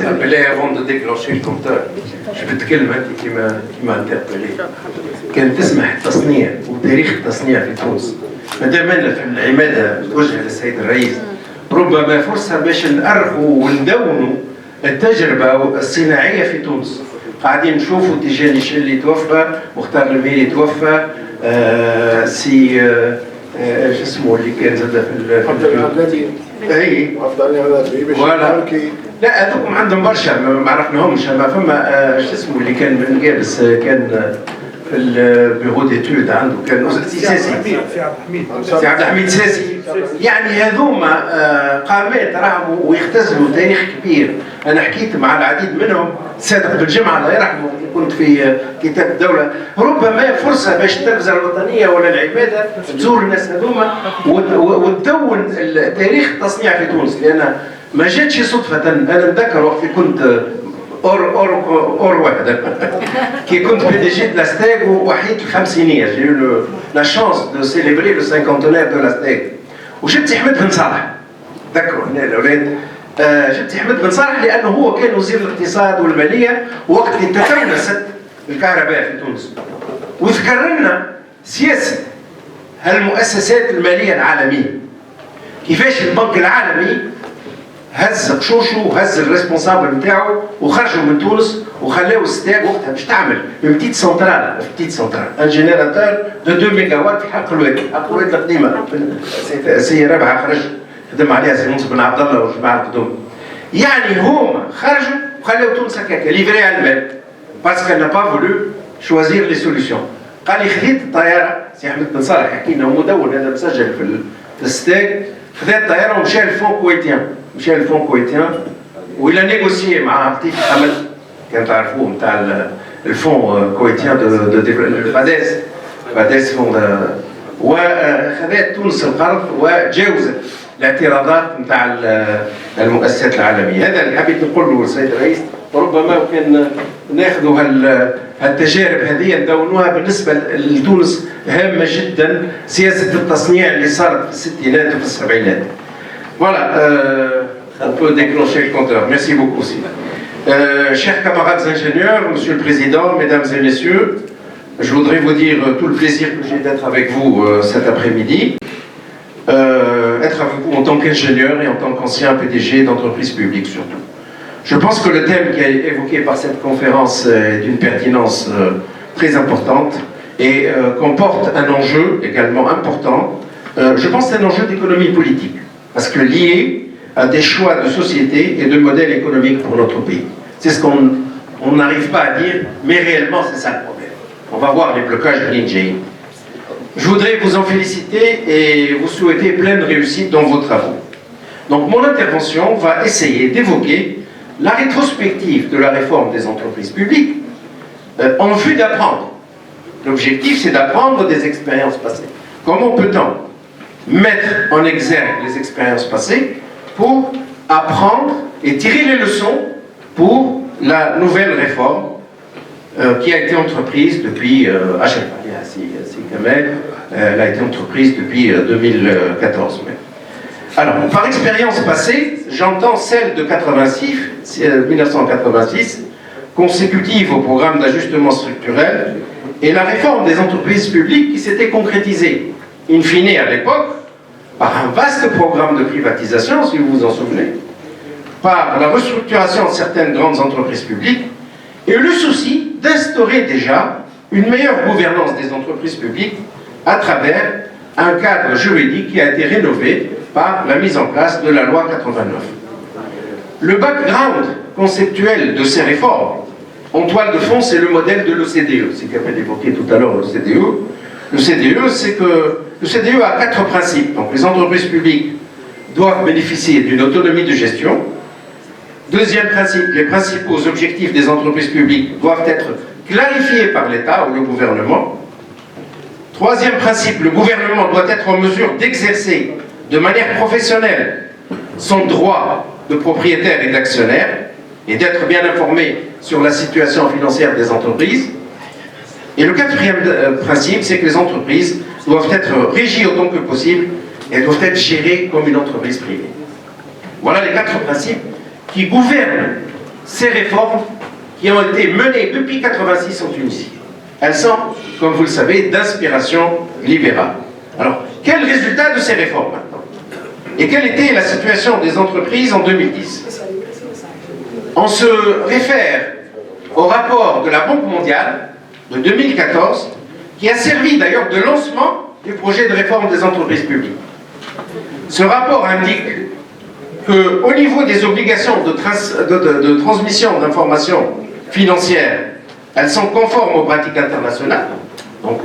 Mais avant de déclencher le compteur, je vais te كلمة qui m'a interpellé. كان تسمح التصنيع وتاريخ التصنيع في تونس. ما دامنا في العمادة توجه للسيد الرئيس، ربما فرصة باش نأرخوا وندونوا التجربة الصناعية في تونس. قاعدين نشوفوا تيجاني شلي توفى، مختار الميري توفى، سي شو اسمه اللي كان زاد في اي فوالا. لا هذوكم عندهم برشا ما عرفناهمش، ما فما شو اسمه اللي كان من جابس كان في البيرو ديتود عنده كان سياسي سي عبد الحميد ساسي. يعني هذوما قامات راهو ويختزلوا تاريخ كبير. انا حكيت مع العديد منهم، صادق بالجمعه الله يرحمه كنت في كتاب الدوله، ربما فرصه باش التلفزه الوطنيه ولا العباده تزور الناس هذوما وتدون تاريخ التصنيع في تونس. لان ما جاتش صدفه. انا نتذكر وقت كنت اور واحد كي كنت بي دي جي دو لاستيغ وحيت الخمسينيه، جي يو لا شانس دو سيليبري لو سانكونتونير دو لاستيغ، وجبت احمد بن صالح. تذكروا هنا الاولاد، جبت احمد بن صالح لانه هو كان وزير الاقتصاد والماليه وقت اللي تكونست الكهرباء في تونس، وذكر لنا سياسه هالمؤسسات الماليه العالميه، كيفاش البنك العالمي هز قشوشه وهز الريسبونسابل نتاعو وخرجوا من تونس وخلاو الستاك وقتها باش تعمل بتيت سنترال ان جينيراتور دو 2 ميجا وات في حق الواد القديمه. سي ربعه خرج خدم عليها سي منصف بن عبد الله والجماعه القدوم. يعني هما خرجوا وخلاو تونس هكاك ليفري على المال باسكو n'a pas voulu choisir les solutions. قال لي خذيت الطياره، سي احمد بن صالح يحكي لنا مدون هذا مسجل في الستاك، خذيت الطياره ومشى للفون كويتيان وإلا نيغوسيي مع عطيف حمل كان تعرفوه نتاع الفون كويتيان دو فاديس فون، وخذت تونس القرض وجاوزت الاعتراضات نتاع المؤسسات العالميه. هذا اللي حبيت نقوله للسيد الرئيس. وربما كان ناخذوا هالتجارب هذه ندونوها بالنسبه لتونس هامه جدا، سياسه التصنيع اللي صارت في الستينات وفي السبعينات. Voilà, on peut déclencher le compteur. Merci beaucoup aussi. Chers camarades ingénieurs, Monsieur le Président, Mesdames et Messieurs, je voudrais vous dire tout le plaisir que j'ai d'être avec vous cet après-midi. Être avec vous en tant qu'ingénieur et en tant qu'ancien PDG d'entreprise publique surtout. Je pense que le thème qui est évoqué par cette conférence est d'une pertinence très importante et comporte un enjeu également important. Je pense que c'est un enjeu d'économie politique, parce que lié à des choix de société et de modèle économique pour notre pays. C'est ce qu'on n'arrive pas à dire, mais réellement c'est ça le problème. On va voir les blocages de l'INJI. Je voudrais vous en féliciter et vous souhaiter pleine réussite dans vos travaux. Donc mon intervention va essayer d'évoquer la rétrospective de la réforme des entreprises publiques en vue d'apprendre. L'objectif c'est d'apprendre des expériences passées. Comment peut-on mettre en exergue les expériences passées pour apprendre et tirer les leçons pour la nouvelle réforme qui a été entreprise depuis elle a été entreprise depuis 2014 même. Alors, par expérience passée, j'entends celle de 1986, consécutive au programme d'ajustement structurel, et la réforme des entreprises publiques qui s'était concrétisée in fine à l'époque, par un vaste programme de privatisation, si vous vous en souvenez, par la restructuration de certaines grandes entreprises publiques, et le souci d'instaurer déjà une meilleure gouvernance des entreprises publiques à travers un cadre juridique qui a été rénové par la mise en place de la loi 89. Le background conceptuel de ces réformes, en toile de fond, c'est le modèle de l'OCDE, c'est qu'avait évoqué tout à l'heure l'OCDE. L'OCDE, c'est que l'OCDE a 4 principes. Donc, les entreprises publiques doivent bénéficier d'une autonomie de gestion. Deuxième principe, les principaux objectifs des entreprises publiques doivent être clarifiés par l'État ou le gouvernement. Troisième principe, le gouvernement doit être en mesure d'exercer de manière professionnelle son droit de propriétaire et d'actionnaire et d'être bien informé sur la situation financière des entreprises. Et le quatrième principe, c'est que les entreprises doivent être régies autant que possible et doivent être gérées comme une entreprise privée. Voilà les 4 principes qui gouvernent ces réformes qui ont été menées depuis 1986 en Tunisie. Elles sont, comme vous le savez, d'inspiration libérale. Alors, quel résultat de ces réformes maintenant? Et quelle était la situation des entreprises en 2010? On se réfère au rapport de la Banque mondiale de 2014, qui a servi d'ailleurs de lancement du projet de réforme des entreprises publiques. Ce rapport indique qu'au niveau des obligations de transmission d'informations financières, elles sont conformes aux pratiques internationales. Donc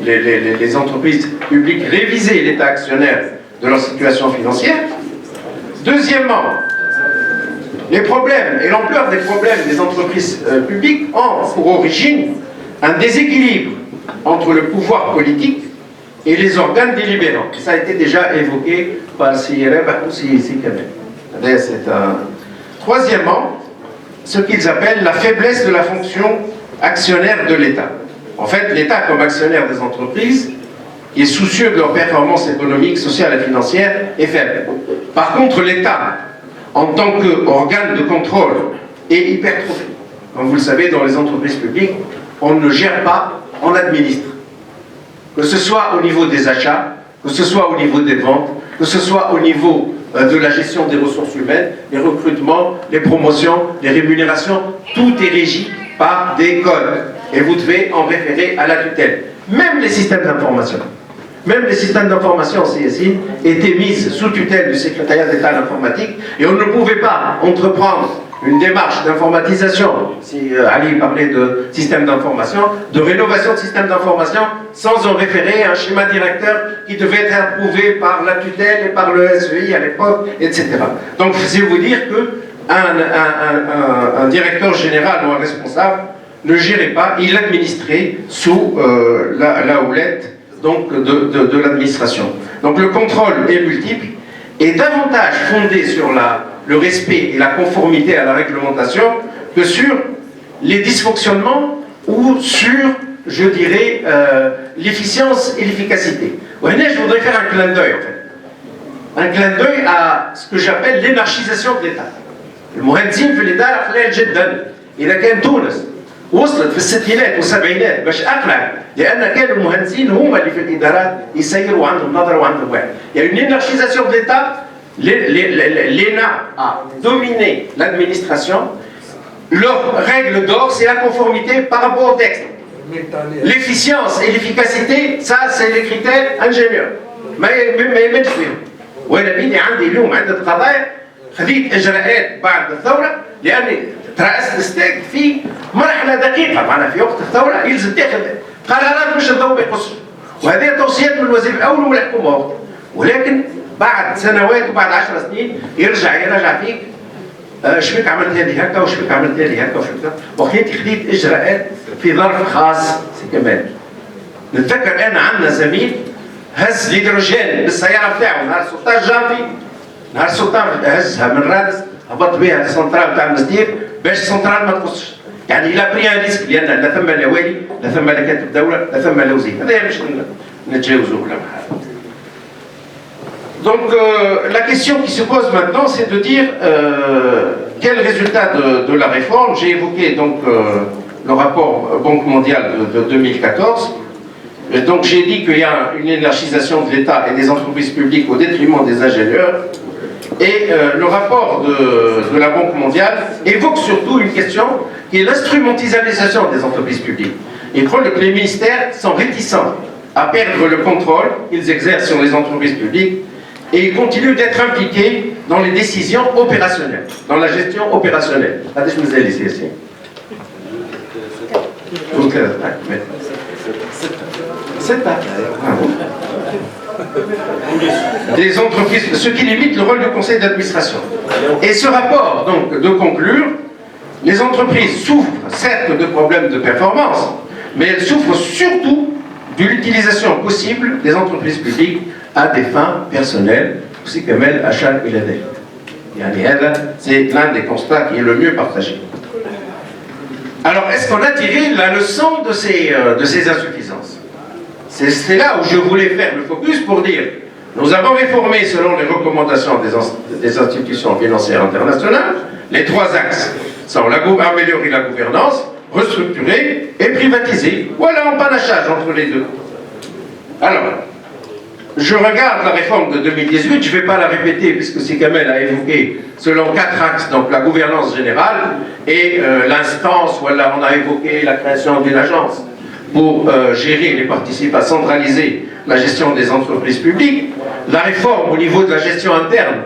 les entreprises publiques révisaient l'état actionnaire de leur situation financière. Deuxièmement, les problèmes et l'ampleur des problèmes des entreprises publiques ont pour origine un déséquilibre entre le pouvoir politique et les organes délibérants. Ça a été déjà évoqué par CIREB aussi ici quand même. C'est un... Troisièmement, ce qu'ils appellent la faiblesse de la fonction actionnaire de l'État. En fait, l'État comme actionnaire des entreprises, qui est soucieux de leur performance économique, sociale et financière, est faible. Par contre, l'État, en tant qu'organe de contrôle, est hypertrophié. Comme vous le savez, dans les entreprises publiques, on ne gère pas, on administre. Que ce soit au niveau des achats, que ce soit au niveau des ventes, que ce soit au niveau de la gestion des ressources humaines, les recrutements, les promotions, les rémunérations, tout est régi par des codes. Et vous devez en référer à la tutelle. Même les systèmes d'information. Même les systèmes d'information CSI étaient mis sous tutelle du secrétariat d'État à l'informatique et on ne pouvait pas entreprendre une démarche d'informatisation, si Ali parlait de système d'information, de rénovation de système d'information, sans en référer à un schéma directeur qui devait être approuvé par la tutelle et par le SEI à l'époque, etc. Donc c'est vous dire qu'un directeur général ou un responsable ne gérait pas, il administrait sous la houlette donc, de l'administration. Donc le contrôle est multiple et davantage fondé sur le respect et la conformité à la réglementation que sur les dysfonctionnements ou sur, je dirais, l'efficience et l'efficacité. Je voudrais faire un clin d'œil, en fait. Un clin d'œil à ce que j'appelle l'énarchisation de l'État. المهندسين في الإدارة قليل جدا. إذا كان تونس وصلت في الستينات والسبعينات باش أقنع لأن كانوا المهندسين هم اللي في الإدارات يسيروا عندهم نظرة وعندهم واحد. Il y a une énarchisation de l'État. L'ENA a dominé l'administration. Leur règle d'or, c'est la conformité par rapport au texte. L'efficience et l'efficacité, ça, c'est les critères ingénieurs. ما يمنش فيهم. وأنا بيدي عندي اليوم عدة قضايا خذيت إجراءات بعد الثورة لأني ترأست الستيك في مرحلة دقيقة معنا في وقت الثورة يلزم تاخذ قرارات مش الضوء بيقص. وهذه توصيات من الوزير الأول والحكومة وقت. ولكن بعد سنوات وبعد 10 سنين يرجع فيك شبيك عملت هذه هكا وشبيك عملت هذه هكا وشبيك وخذيت اجراءات في ظرف خاص سي كمان. نتذكر انا عندنا زميل هز الهيدروجين بالسياره بتاعه نهار 16 جانفي نهار 16 هزها من رادس هبط بها السنترال بتاع المسدير باش السنترال ما تقصش. يعني لا بري ان ريسك لان لا ثم لا والي لا ثم لا كاتب دوله لا ثم لا وزير. هذا باش نتجاوزوا ولا بحال. Donc la question qui se pose maintenant, c'est de dire quel résultat de la réforme. J'ai évoqué donc le rapport Banque mondiale de 2014. Et donc j'ai dit qu'il y a une énarchisation de l'État et des entreprises publiques au détriment des ingénieurs. Et le rapport de la Banque mondiale évoque surtout une question qui est l'instrumentalisation des entreprises publiques. Il croit que les ministères sont réticents à perdre le contrôle qu'ils exercent sur les entreprises publiques et ils continuent d'être impliqués dans les décisions opérationnelles, dans la gestion opérationnelle. Des entreprises, ce qui limite le rôle du conseil d'administration. Et ce rapport, donc, de conclure, les entreprises souffrent certes de problèmes de performance, mais elles souffrent surtout de l'utilisation possible des entreprises publiques à des fins personnelles, aussi comme elles, achat et la c'est l'un des constats qui est le mieux partagé. Alors, est-ce qu'on a tiré la leçon de ces insuffisances? C'est là où je voulais faire le focus pour dire, nous avons réformé selon les recommandations des institutions financières internationales, les trois axes sont améliorer la gouvernance, restructurer et privatiser. Voilà un panachage entre les deux. Alors, je regarde la réforme de 2018, je ne vais pas la répéter puisque c'est Kamel a évoqué selon 4 axes, donc la gouvernance générale et l'instance, voilà, on a évoqué la création d'une agence pour gérer les participations, centraliser la gestion des entreprises publiques, la réforme au niveau de la gestion interne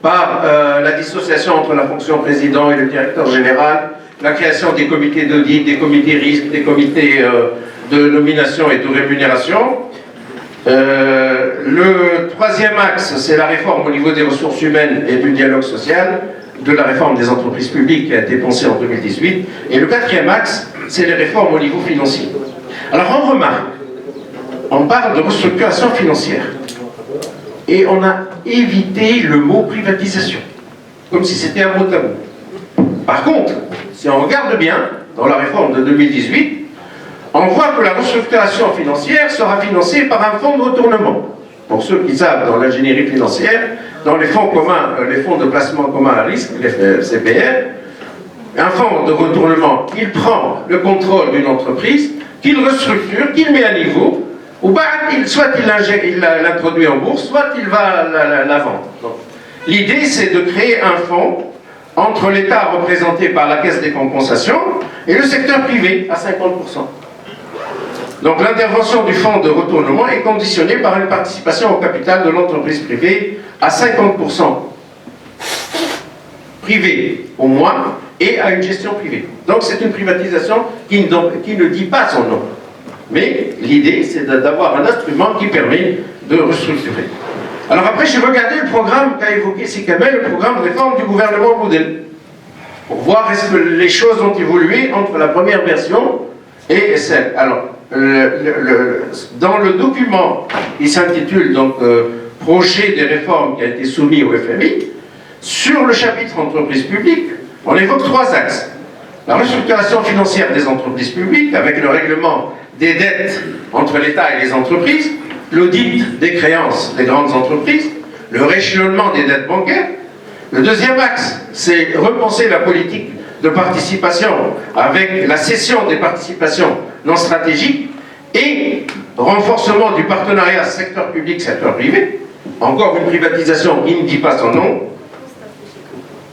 par la dissociation entre la fonction président et le directeur général, la création des comités d'audit, des comités risques, des comités de nomination et de rémunération. Le troisième axe, c'est la réforme au niveau des ressources humaines et du dialogue social, de la réforme des entreprises publiques qui a été pensée en 2018. Et le quatrième axe, c'est les réformes au niveau financier. Alors on remarque, on parle de restructuration financière. Et on a évité le mot privatisation, comme si c'était un mot tabou. Par contre, si on regarde bien, dans la réforme de 2018, on voit que la restructuration financière sera financée par un fonds de retournement. Pour ceux qui savent, dans l'ingénierie financière, dans les fonds communs, les fonds de placement commun à risque, les CPR, un fonds de retournement, il prend le contrôle d'une entreprise, qu'il restructure, qu'il met à niveau, ou soit il l'introduit en bourse, soit il va la vendre. L'idée, c'est de créer un fonds entre l'État représenté par la Caisse des compensations et le secteur privé à 50%. Donc l'intervention du fonds de retournement est conditionnée par une participation au capital de l'entreprise privée à 50% privée au moins et à une gestion privée. Donc c'est une privatisation qui ne dit pas son nom. Mais l'idée, c'est d'avoir un instrument qui permet de restructurer. Alors après, j'ai regardé le programme qu'a évoqué Sikamel, le programme de réforme du gouvernement Boudel, pour voir est-ce que les choses ont évolué entre la première version et celle. Alors, dans le document qui s'intitule donc Projet des réformes qui a été soumis au FMI, sur le chapitre entreprises publiques, on évoque 3 axes. La restructuration financière des entreprises publiques, avec le règlement des dettes entre l'État et les entreprises, l'audit des créances des grandes entreprises, le rééchelonnement des dettes bancaires. Le deuxième axe, c'est repenser la politique de participation avec la cession des participations non stratégiques et renforcement du partenariat secteur public-secteur privé. Encore une privatisation qui ne dit pas son nom.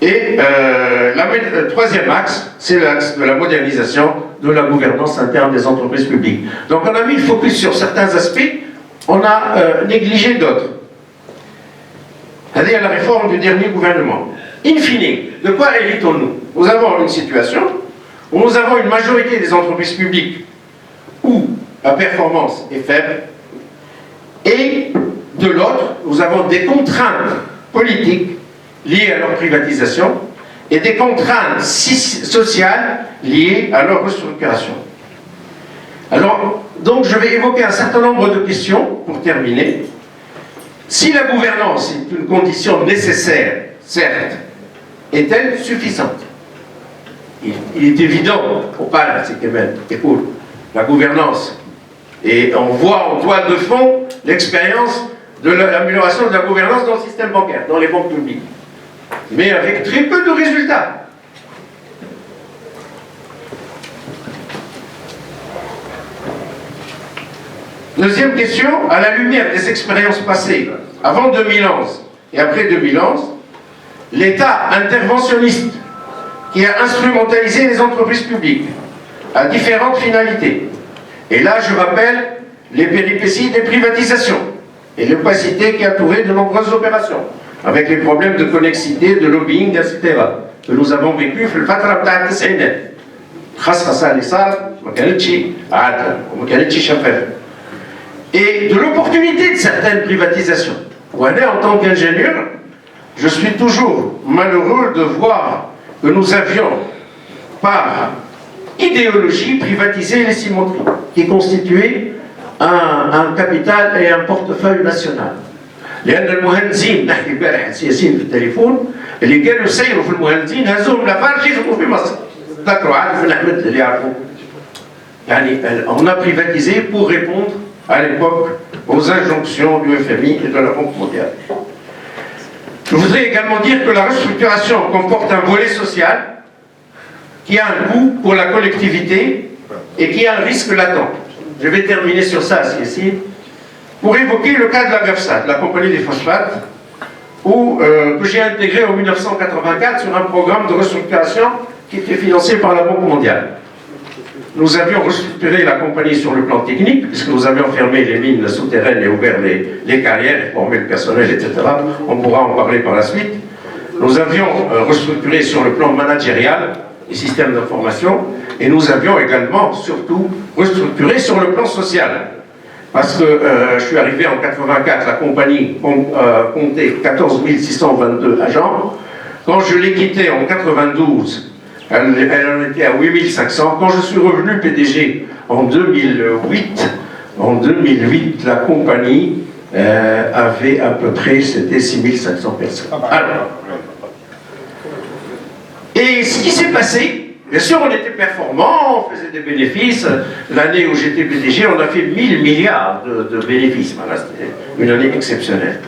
Et le troisième axe, c'est l'axe de la modernisation de la gouvernance interne des entreprises publiques. Donc on a mis le focus sur certains aspects, on a négligé d'autres. C'est-à-dire la réforme du dernier gouvernement. In fine, de quoi héritons-nous? Nous avons une situation où nous avons une majorité des entreprises publiques où la performance est faible, et de l'autre, nous avons des contraintes politiques liées à leur privatisation et des contraintes sociales liées à leur restructuration. Alors, donc je vais évoquer un certain nombre de questions pour terminer. Si la gouvernance est une condition nécessaire, certes, est-elle suffisante? Il est évident, on parle, c'est quand même, écoute, la gouvernance, et on voit en toile de fond l'expérience de l'amélioration de la gouvernance dans le système bancaire, dans les banques publiques, mais avec très peu de résultats. Deuxième question, à la lumière des expériences passées, avant 2011 et après 2011, l'État interventionniste qui a instrumentalisé les entreprises publiques à différentes finalités. Et là, je rappelle les péripéties des privatisations et l'opacité qui a entouré de nombreuses opérations, avec les problèmes de connexité, de lobbying, etc., que nous avons vécu في الفترة بتاعت التسعينات. خاصة اللي صار ما كانتش عادلة وما كانتش شفافة. Et de l'opportunité de certaines privatisations. Moi, en tant qu'ingénieur, je suis toujours malheureux de voir que nous avions, par idéologie, privatisé les cimenteries, qui constituaient un capital et un portefeuille national. لأن المهندسين نحكي امبارح السياسيين في التليفون اللي كانوا يسيروا في المهندسين هزوهم لافارج يخدموا في مصر. تذكروا عارف بن أحمد اللي يعرفوه. يعني on a privatisé pour répondre à l'époque aux injonctions du FMI et de la Banque mondiale. Je voudrais également dire que la restructuration comporte un volet social qui a un coût pour la collectivité et qui a un risque latent. Je vais terminer sur ça ici, pour évoquer le cas de la GAFSAT, la compagnie des phosphates, que j'ai intégré en 1984 sur un programme de restructuration qui était financé par la Banque mondiale. Nous avions restructuré la compagnie sur le plan technique, puisque nous avions fermé les mines souterraines et ouvert les carrières et formé le personnel, etc. On pourra en parler par la suite. Nous avions restructuré sur le plan managérial les systèmes d'information, et nous avions également, surtout, restructuré sur le plan social. Parce que je suis arrivé en 84, la compagnie comptait 14 622 agents. Quand je l'ai quittée en 92, elle en était à 8 500. Quand je suis revenu PDG en 2008, la compagnie avait à peu près, c'était 6 500 personnes. Alors, et ce qui s'est passé, bien sûr, on était performants, on faisait des bénéfices. L'année où j'étais PDG, on a fait 1000 milliards de bénéfices. Voilà, c'était une année exceptionnelle.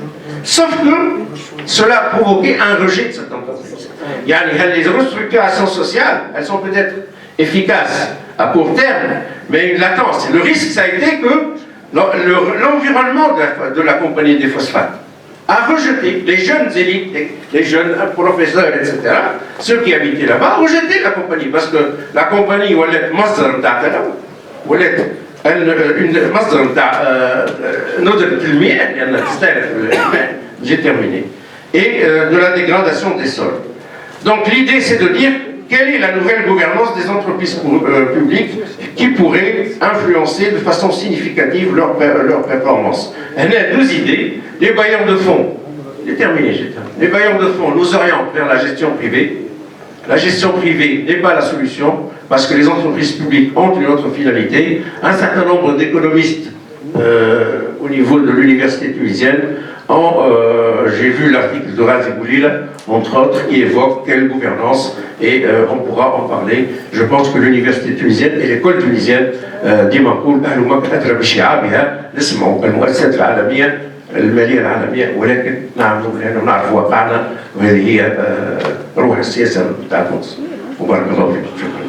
Sauf que cela a provoqué un rejet de cette entreprise. Il y a les restructurations sociales, elles sont peut-être efficaces à court terme, mais une latence. Le risque, ça a été que l'environnement de la compagnie des phosphates a rejeté les jeunes élites, les jeunes professeurs, etc., ceux qui habitaient là-bas, ont rejeté la compagnie, parce que la compagnie, j'ai terminé, et de la dégradation des sols. Donc l'idée, c'est de dire quelle est la nouvelle gouvernance des entreprises publiques qui pourrait influencer de façon significative leur performance. Elle a deux idées. Les bailleurs de fonds, j'ai terminé. Les bailleurs de fonds nous orientent vers la gestion privée. La gestion privée n'est pas la solution, parce que les entreprises publiques ont une autre finalité. Un certain nombre d'économistes au niveau de l'université tunisienne, j'ai vu l'article de Razi Boulil, entre autres, qui évoque quelle gouvernance, et on pourra en parler. Je pense que l'université tunisienne et l'école tunisienne ديما أهلهم أدرى بشعابها نسمعوا المؤسسات العالمية المالية العالمية، ولكن نعرف واقعنا، وهذه هي روح السياسة بتاع تونس. وبارك الله فيكم. شكرا.